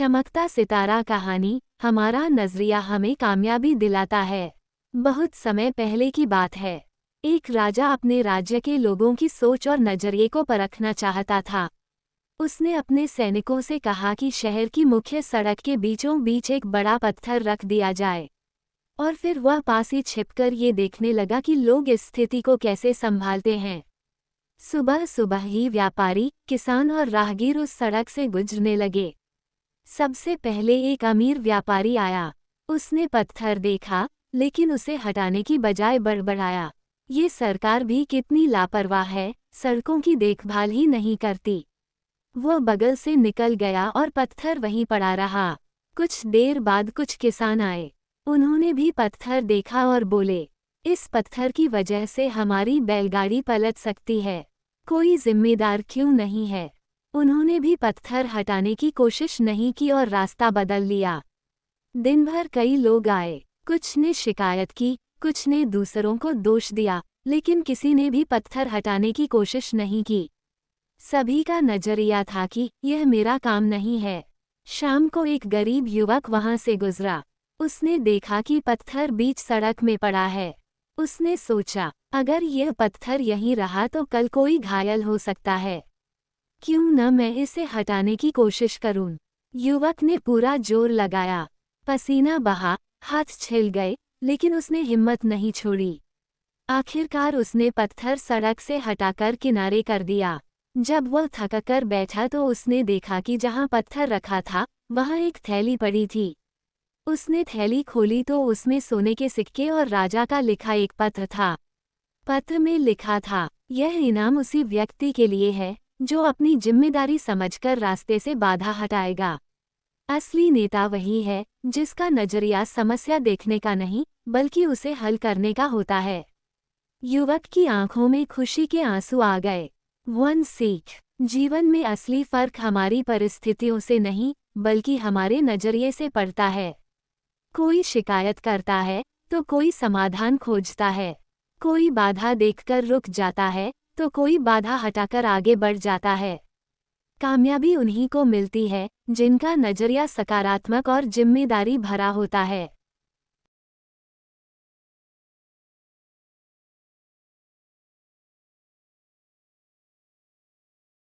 चमकता सितारा कहानी। हमारा नजरिया हमें कामयाबी दिलाता है। बहुत समय पहले की बात है। एक राजा अपने राज्य के लोगों की सोच और नजरिए को परखना चाहता था। उसने अपने सैनिकों से कहा कि शहर की मुख्य सड़क के बीचों बीच एक बड़ा पत्थर रख दिया जाए, और फिर वह पास ही छिपकर ये देखने लगा कि लोग इस स्थिति को कैसे संभालते हैं। सुबह सुबह ही व्यापारी, किसान और राहगीर उस सड़क से गुजरने लगे। सबसे पहले एक अमीर व्यापारी आया। उसने पत्थर देखा, लेकिन उसे हटाने की बजाय बड़बड़ाया, ये सरकार भी कितनी लापरवाह है, सड़कों की देखभाल ही नहीं करती। वो बगल से निकल गया और पत्थर वहीं पड़ा रहा। कुछ देर बाद कुछ किसान आए। उन्होंने भी पत्थर देखा और बोले, इस पत्थर की वजह से हमारी बैलगाड़ी पलट सकती है, कोई जिम्मेदार क्यों नहीं है। उन्होंने भी पत्थर हटाने की कोशिश नहीं की और रास्ता बदल लिया। दिन भर कई लोग आए, कुछ ने शिकायत की, कुछ ने दूसरों को दोष दिया, लेकिन किसी ने भी पत्थर हटाने की कोशिश नहीं की। सभी का नजरिया था कि यह मेरा काम नहीं है। शाम को एक गरीब युवक वहां से गुजरा। उसने देखा कि पत्थर बीच सड़क में पड़ा है। उसने सोचा, अगर यह पत्थर यहीं रहा तो कल कोई घायल हो सकता है, क्यों न मैं इसे हटाने की कोशिश करूं। युवक ने पूरा जोर लगाया, पसीना बहा, हाथ छिल गए, लेकिन उसने हिम्मत नहीं छोड़ी। आखिरकार उसने पत्थर सड़क से हटाकर किनारे कर दिया। जब वह थककर बैठा तो उसने देखा कि जहां पत्थर रखा था वहां एक थैली पड़ी थी। उसने थैली खोली तो उसमें सोने के सिक्के और राजा का लिखा एक पत्र था। पत्र में लिखा था, यह इनाम उसी व्यक्ति के लिए है जो अपनी जिम्मेदारी समझकर रास्ते से बाधा हटाएगा। असली नेता वही है जिसका नजरिया समस्या देखने का नहीं, बल्कि उसे हल करने का होता है। युवक की आंखों में खुशी के आंसू आ गए। वन सीख, जीवन में असली फर्क हमारी परिस्थितियों से नहीं, बल्कि हमारे नजरिए से पड़ता है। कोई शिकायत करता है तो कोई समाधान खोजता है। कोई बाधा देखकर रुक जाता है तो कोई बाधा हटाकर आगे बढ़ जाता है। कामयाबी उन्हीं को मिलती है जिनका नजरिया सकारात्मक और जिम्मेदारी भरा होता है।